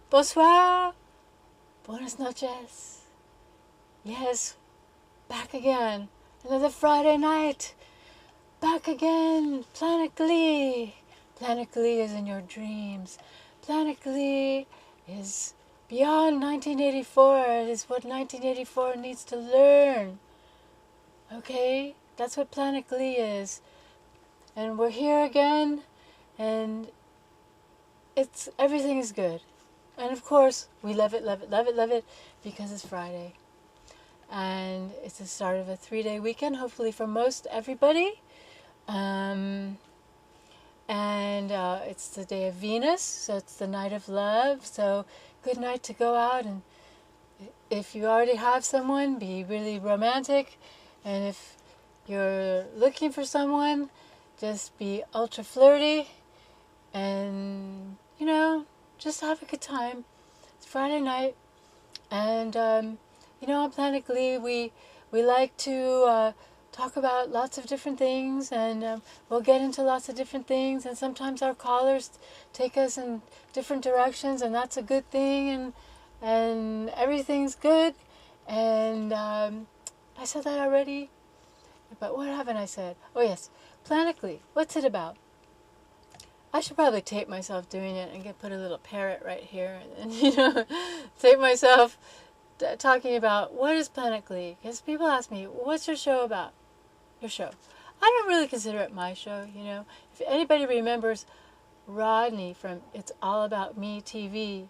Bonsoir. Buenas noches. Yes, back again. Another Friday night. Back again. Planet Glee. Planet Glee is in your dreams. Planet Glee is beyond 1984. It is what 1984 needs to learn. Okay? That's what Planet Glee is. And we're here again, and everything is good. And of course, we love it, love it, love it, love it, because it's Friday. And it's the start of a 3-day weekend, hopefully for most everybody. And it's the day of Venus, so it's the night of love. So good night to go out, and if you already have someone, be really romantic. And if you're looking for someone, just be ultra flirty. And, just have a good time. It's Friday night. And, on Planet Glee, we like to talk about lots of different things, and we'll get into lots of different things, and sometimes our callers take us in different directions, and that's a good thing, and everything's good. And I said that already, but what haven't I said? Oh yes, Planet Glee. What's it about? I should probably tape myself doing it and put a little parrot right here, and tape myself talking about what is Planet Glee, because people ask me, what's your show about? Your show. I don't really consider it my show, If anybody remembers Rodney from It's All About Me TV,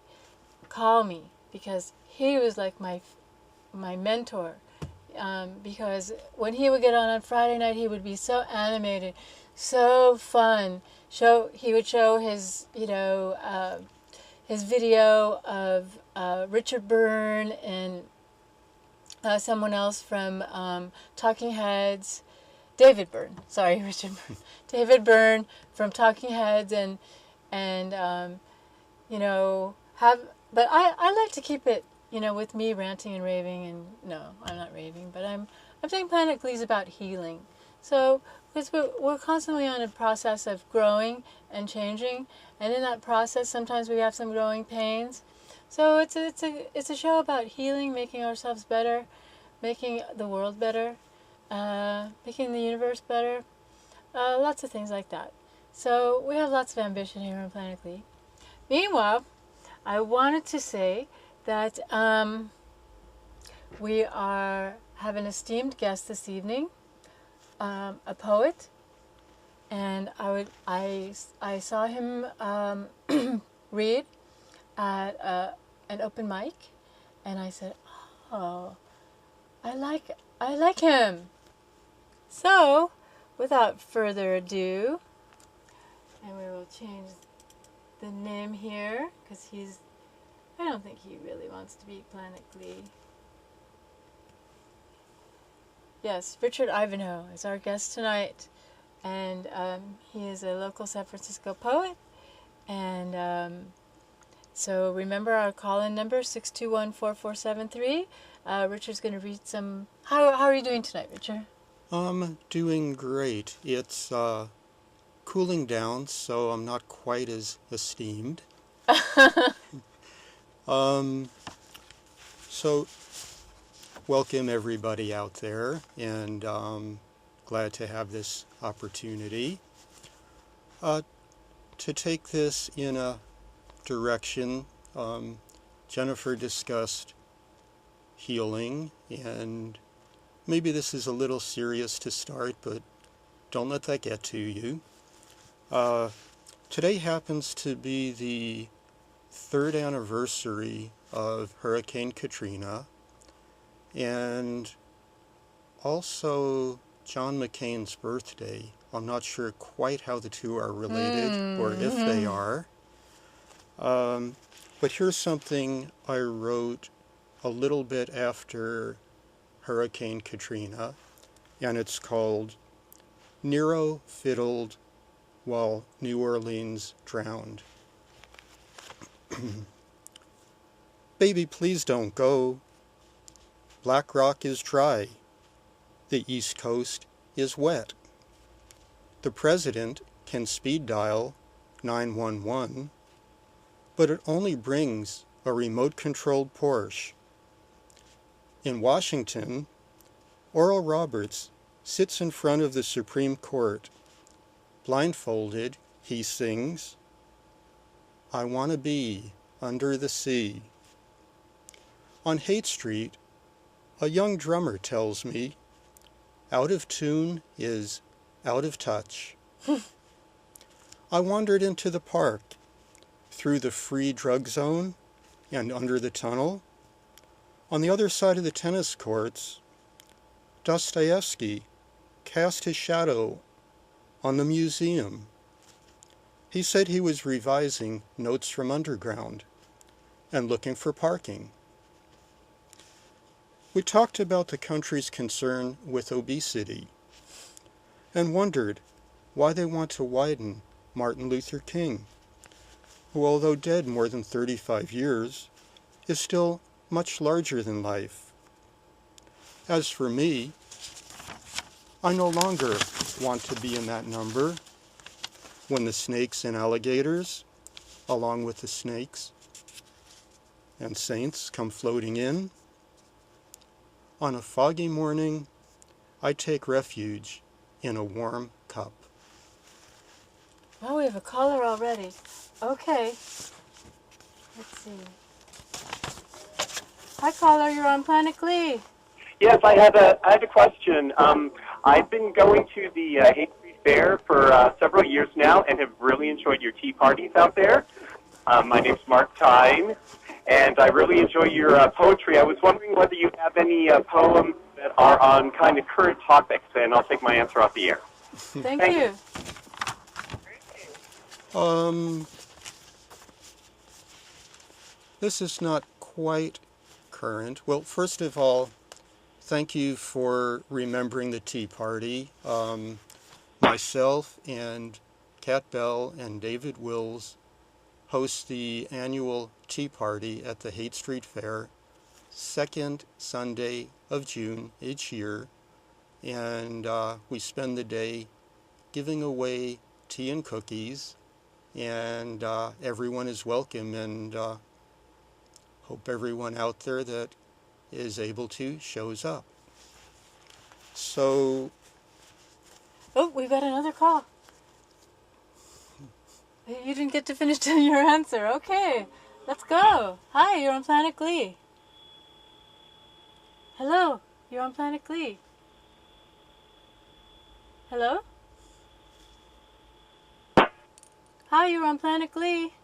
call me, because he was like my mentor. Because when he would get on Friday night, he would be so animated, so fun. He would show his, his video of Richard Byrne and someone else from Talking Heads. David Byrne, sorry, Richard Byrne. David Byrne from Talking Heads, and but I like to keep it, with me ranting and raving, and no, I'm not raving, but I'm saying Planet Glee's about healing. So, because we're constantly on a process of growing and changing, and in that process, sometimes we have some growing pains. So it's a show about healing, making ourselves better, making the world better, making the universe better, lots of things like that. So we have lots of ambition here on Planet Glee. Meanwhile, I wanted to say that we have an esteemed guest this evening, a poet, and I saw him read at an open mic, and I said, oh, I like him. So, without further ado, and we will change the name here, because I don't think he really wants to be Planet Glee. Yes, Richard Ivanhoe is our guest tonight, and he is a local San Francisco poet, and so remember our call-in number, 621-4473. Richard's going to read some... How are you doing tonight, Richard? I'm doing great. It's cooling down, so I'm not quite as esteemed. So, welcome everybody out there, and glad to have this opportunity to take this in a direction. Jennifer discussed healing, and maybe this is a little serious to start, but don't let that get to you. Today happens to be the 3rd anniversary of Hurricane Katrina, and also John McCain's birthday. I'm not sure quite how the two are related, or if they are. But here's something I wrote a little bit after Hurricane Katrina, and it's called Nero Fiddled While New Orleans Drowned. Baby, please don't go. Black Rock is dry. The East Coast is wet. The president can speed dial 911. but it only brings a remote-controlled Porsche. In Washington, Oral Roberts sits in front of the Supreme Court. Blindfolded, he sings, "I want to be under the sea." On Haight Street, a young drummer tells me, "Out of tune is out of touch." I wandered into the park, through the free drug zone and under the tunnel. On the other side of the tennis courts, Dostoevsky cast his shadow on the museum. He said he was revising Notes from Underground and looking for parking. We talked about the country's concern with obesity and wondered why they want to widen Martin Luther King, who, although dead more than 35 years, is still much larger than life. As for me, I no longer want to be in that number when the snakes and alligators, along with the snakes and saints, come floating in. On a foggy morning, I take refuge in a warm cup. Oh, we have a caller already. Okay. Let's see. Hi, caller. You're on Planet Glee. Yes, I had a question. I've been going to the Haight Street Fair for several years now and have really enjoyed your tea parties out there. My name's Mark Tyne, and I really enjoy your poetry. I was wondering whether you have any poems that are on kind of current topics, and I'll take my answer off the air. Thank you. This is not quite current. Well, first of all, thank you for remembering the Tea Party. Myself and Kat Bell and David Wills host the annual Tea Party at the Haight Street Fair, second Sunday of June each year, and we spend the day giving away tea and cookies, and everyone is welcome, and hope everyone out there that is able to shows up. So, Oh, we've got another call. You didn't get to finish your answer. Okay, let's go. Hi, you're on Planet Glee. Hello, you're on Planet Glee. Hello? Hi, you're on Planet Glee.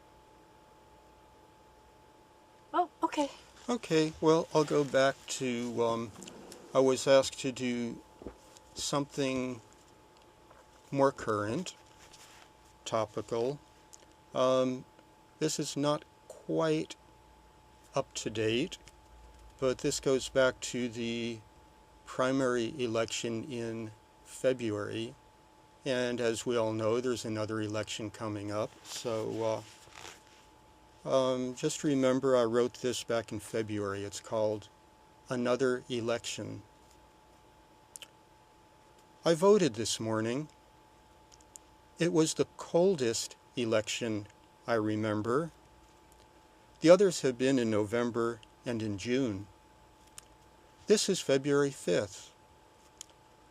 Oh, okay. okay, well, I'll go back to, I was asked to do something more current, topical. This is not quite up to date, but this goes back to the primary election in February, and as we all know, there's another election coming up, so just remember I wrote this back in February. It's called Another Election. I voted this morning. It was the coldest election I remember. The others have been in November and in June. This is February 5th.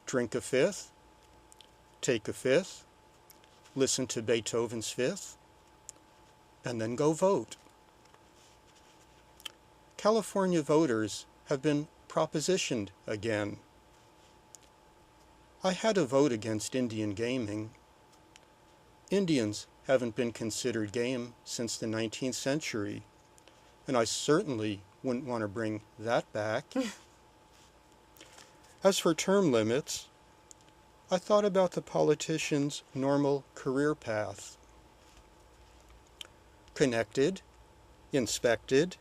Drink a fifth, take a fifth, listen to Beethoven's Fifth, and then go vote. California voters have been propositioned again. I had a vote against Indian gaming. Indians haven't been considered game since the 19th century, and I certainly wouldn't want to bring that back. As for term limits, I thought about the politician's normal career path. Connected, inspected,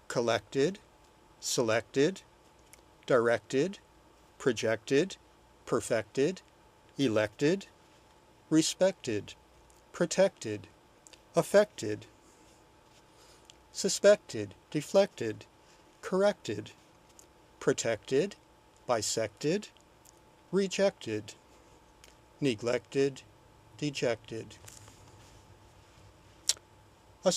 collected, selected, directed, projected, perfected, elected, respected, protected, affected, suspected, deflected, corrected, protected, bisected, rejected, neglected, dejected. A